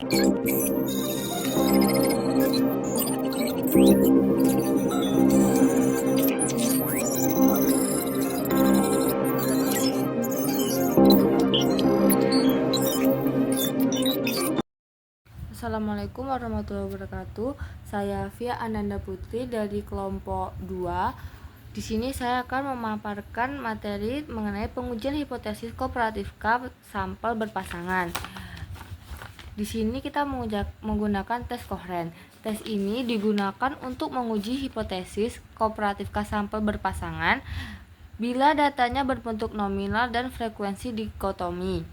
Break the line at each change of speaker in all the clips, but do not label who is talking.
Assalamualaikum warahmatullahi wabarakatuh. Saya Via Ananda Putri dari kelompok 2. Di sini saya akan memaparkan materi mengenai pengujian hipotesis kooperatifka sampel berpasangan. Di sini kita menggunakan tes koheren. Tes ini digunakan untuk menguji hipotesis kooperatifka sampel berpasangan bila datanya berbentuk nominal dan frekuensi dikotomi.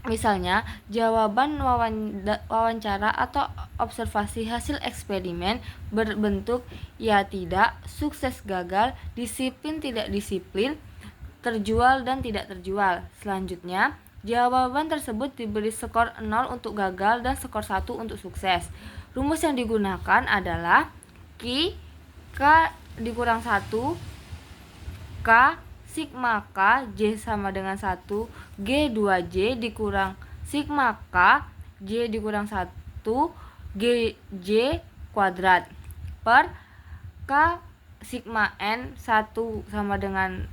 Misalnya, jawaban wawancara atau observasi hasil eksperimen berbentuk ya tidak, sukses gagal, disiplin tidak disiplin, terjual dan tidak terjual. Selanjutnya, jawaban tersebut diberi skor 0 untuk gagal dan skor 1 untuk sukses. Rumus yang digunakan adalah K dikurang 1, K sigma K J sama dengan 1, G 2J dikurang sigma K J dikurang 1 G J kuadrat per K sigma N 1 sama dengan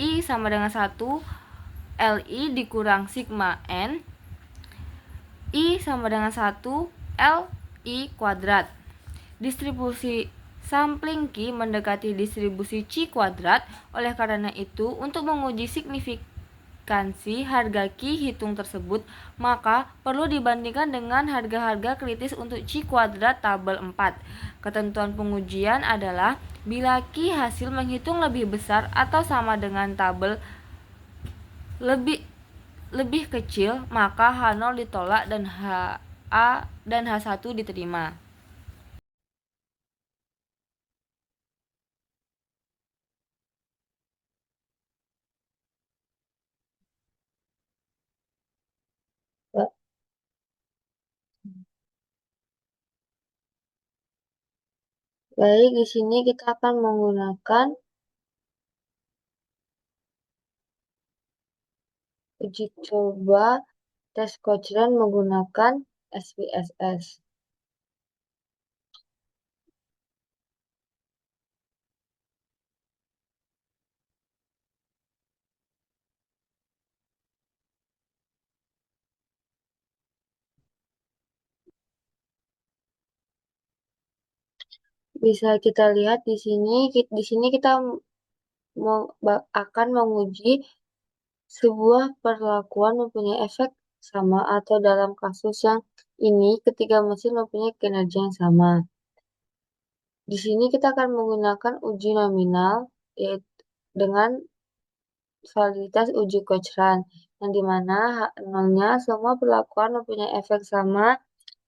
I sama dengan 1 LI dikurang sigma N I sama dengan 1 LI kuadrat. Distribusi sampling Q mendekati distribusi C kuadrat. Oleh karena itu, untuk menguji signifikansi harga Q hitung tersebut, maka perlu dibandingkan dengan harga-harga kritis untuk C kuadrat tabel 4. Ketentuan pengujian adalah bila Q hasil menghitung lebih besar atau sama dengan tabel lebih kecil, maka H0 ditolak dan HA dan H1 diterima. Baik, di sini kita akan menggunakan uji coba tes Cochrane menggunakan SPSS. Bisa kita lihat di sini kita akan menguji sebuah perlakuan mempunyai efek sama atau dalam kasus yang ini ketiga mesin mempunyai kinerja yang sama. Di sini kita akan menggunakan uji nominal yaitu dengan validitas uji Cochrane yang dimana H0-nya semua perlakuan mempunyai efek sama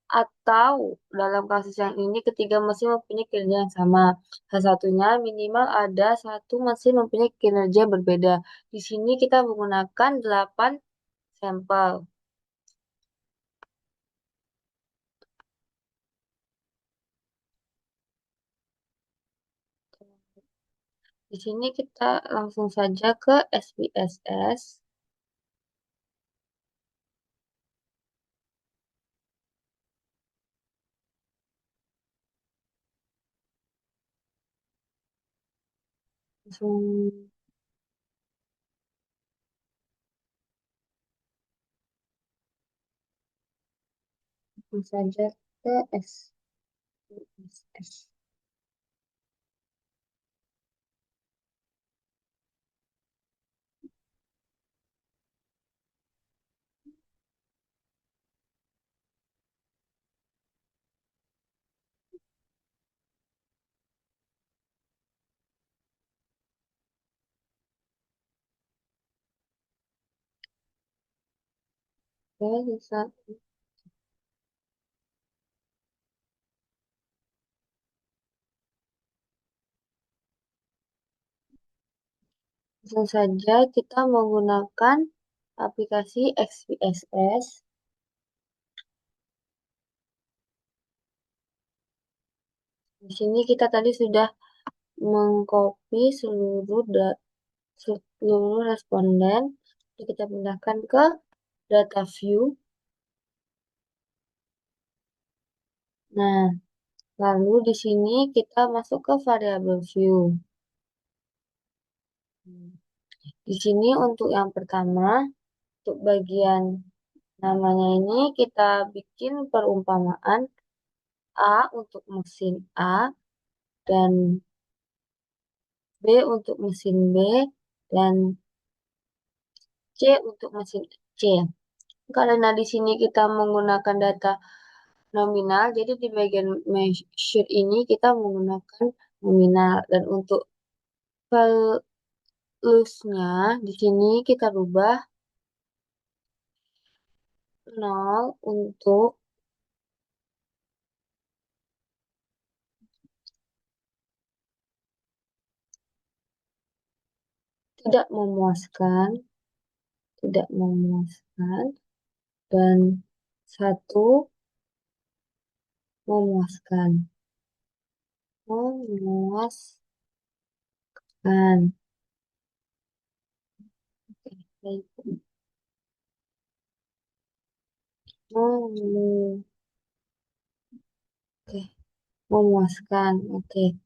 atau dalam kasus yang ini ketiga mesin mempunyai kinerja yang sama. Satunya minimal ada satu mesin mempunyai kinerja berbeda. Di sini kita menggunakan 8 sampel. Di sini kita langsung saja ke SPSS. Langsung saja ke SPSS. Oke, bisa. Langsung saja kita menggunakan aplikasi SPSS. Di sini kita tadi sudah mengcopy seluruh responden. Jadi kita pindahkan ke data view. Nah, lalu di sini kita masuk ke variabel view. Di sini untuk yang pertama, untuk bagian namanya ini kita bikin perumpamaan A untuk mesin A dan B untuk mesin B dan C untuk mesin C. Karena di sini kita menggunakan data nominal, jadi di bagian measure ini kita menggunakan nominal dan untuk values-nya di sini kita rubah 0 untuk tidak memuaskan, tidak memuaskan dan 1 memuaskan, memuaskan. Oke, baik. Memu- Oke, memuaskan. Oke.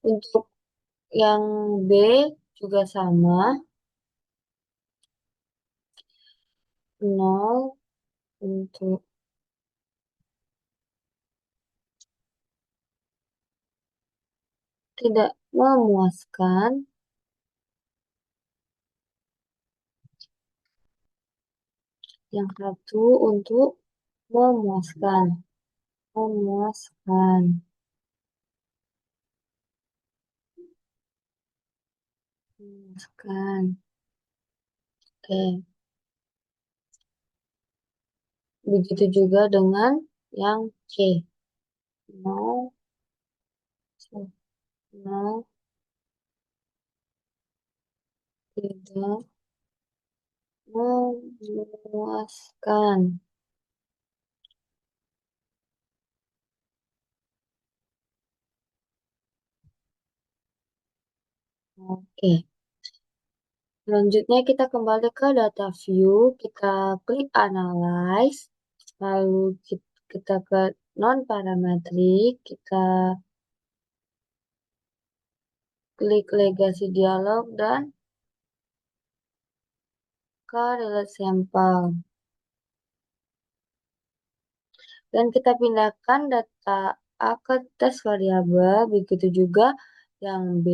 Untuk yang B juga sama, 0 untuk tidak memuaskan, yang 1 untuk memuaskan, memuaskan, memuaskan. Oke, begitu juga dengan yang C, 0, 0, tidak memuaskan. Oke, selanjutnya kita kembali ke data view, kita klik analyze, lalu kita ke non parametrik, kita klik legasi dialog dan ke relate sampel. Dan kita pindahkan data A ke tes variabel, begitu juga yang B.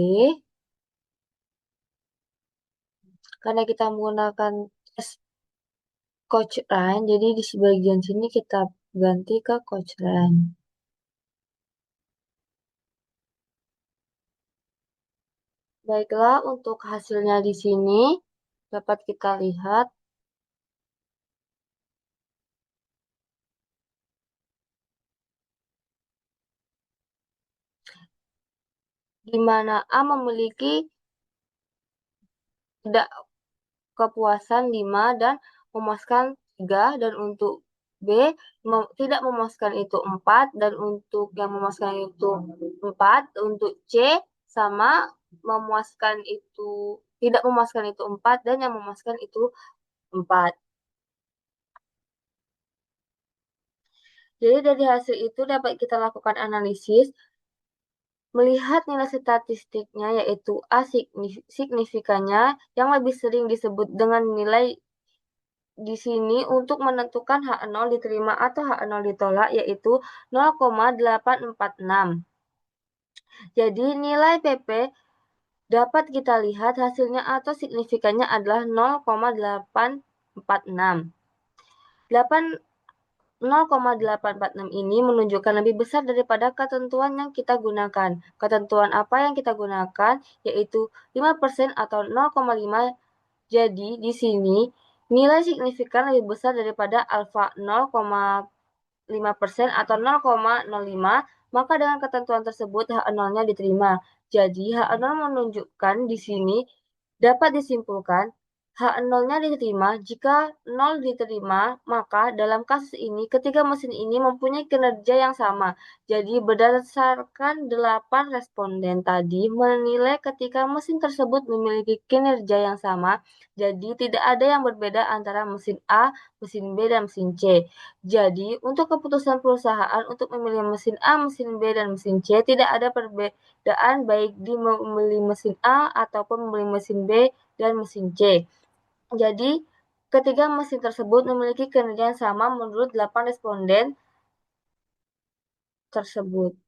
Karena kita menggunakan tes Cochrane, jadi di bagian sini kita ganti ke Cochrane. Baiklah, untuk hasilnya di sini dapat kita lihat di mana A memiliki tidak kepuasan 5 dan memuaskan 3, dan untuk B tidak memuaskan itu 4, dan untuk yang memuaskan itu 4, untuk C sama memuaskan itu tidak memuaskan itu 4 dan yang memuaskan itu 4. Jadi dari hasil itu dapat kita lakukan analisis melihat nilai statistiknya, yaitu A signifikannya yang lebih sering disebut dengan nilai di sini untuk menentukan H0 diterima atau H0 ditolak, yaitu 0,846. Jadi nilai PP dapat kita lihat hasilnya atau signifikannya adalah 0,846. 0,846 ini menunjukkan lebih besar daripada ketentuan yang kita gunakan. Ketentuan apa yang kita gunakan? Yaitu 5% atau 0,5. Jadi di sini nilai signifikan lebih besar daripada alfa 0,5% atau 0,05, maka dengan ketentuan tersebut H0-nya diterima. Jadi H0 menunjukkan di sini dapat disimpulkan H0-nya diterima. Jika 0 diterima, maka dalam kasus ini ketiga mesin ini mempunyai kinerja yang sama. Jadi berdasarkan 8 responden tadi menilai ketika mesin tersebut memiliki kinerja yang sama, jadi tidak ada yang berbeda antara mesin A, mesin B, dan mesin C. Jadi untuk keputusan perusahaan untuk memilih mesin A, mesin B, dan mesin C tidak ada perbedaan baik di memilih mesin A ataupun memilih mesin B dan mesin C. Jadi, ketiga mesin tersebut memiliki kinerja yang sama menurut 8 responden tersebut.